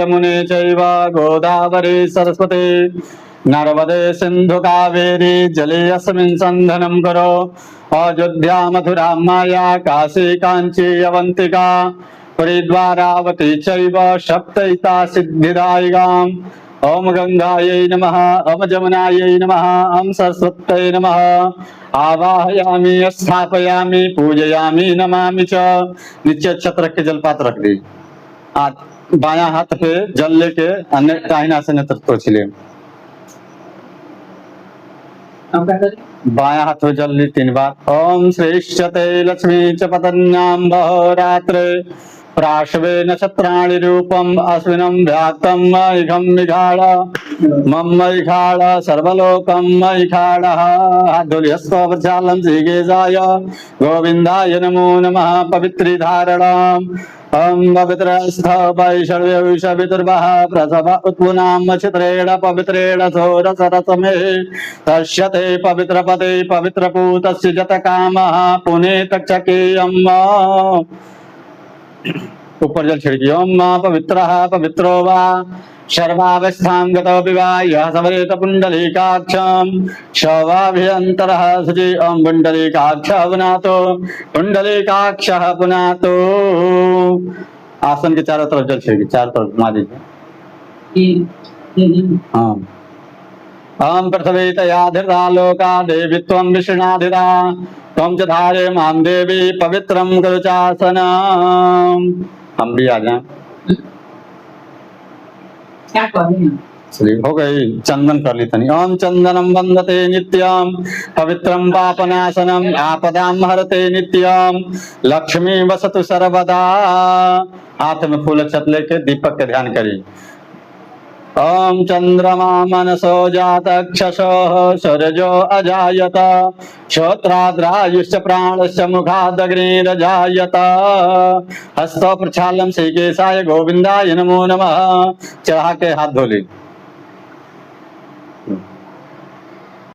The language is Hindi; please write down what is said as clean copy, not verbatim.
यमुने चैव गोदावरी सरस्वती नर्मदे सिंधु कावेरी जले अस्मिन् सन्निधिं करो। अयोध्या मथुरा माया काशी कांची अवंतिका हरिद्वारावती चैव सप्तैता सिद्धिदायिकाम्। ओम गंगायै नमः, ओम जमुनायै नमः, ओम सरस्वत्यै नमः। आवाहयामि, स्थापयामि, पूजयामि, नमामि च। नीचे छत रख के जलपात रख दी। बायां हाथ पे जल लेके अन्य दाहिना से नेत्र पोंछ ले। बायां हाथ में जल ली 3 बार। ओम श्रेष्ठते लक्ष्मी च पतन्यां बहोरात्रे प्राशवे नक्षत्राणि रूपम अश्विनम व्याक्तम मैघम निघाड़ मम मैघाड़ सर्वलोकम मैघाड़। हाथ धोली हस्तवचालम श्रीकेशाय गोविंदाय नमो नमः। पवित्री धारणम हम पवित्रस्थ वैषव्यविषवितुर्वः प्रसव उत्पुनाम चित्रेण पवित्रेण सोरसरसमे तस्यते पवित्रपते पवित्रपूतस्य जतकामः पुनीतचकेयम्। ऊपर जल छिड़की। ओम पवित्रः पवित्रो वा सर्वावस्थां गतो विवा यः समरेत पुंडलीकाक्षं शवाभ्यन्तरः शुचि। ओम पुंडलीकाक्षः पुनातो पुंडलीकाक्षः पुनातो। आसन के चारों तरफ जल छिड़की, चारों तरफ घुमा दीजिए। ओम पृथ्वीतया धृता लोका देवी त्वं विष्णाधिता त्वं च धारे मां देवी पवित्रं कुरु चासनम्। हम भी आ जाएं। हो गई। चंदन कर ली तनी। ओम चंदनम वंदते नित्यम पवित्रम पापनाशनम आपदां हरते नित्यम लक्ष्मी वसतु सर्वदा। हाथ में फूल अक्षत लेके दीपक के ध्यान करिए। ओम चंद्रमा मनसो जातक्षसोः सूरजो अजायत श्रोत्राद्रायुश्च प्राणश्च मुखादग्निरजायत। हस्तो प्रक्षालम श्रीकेशाय गोविंदाय नमो नमः। चढ़ा के हाथ धो ली।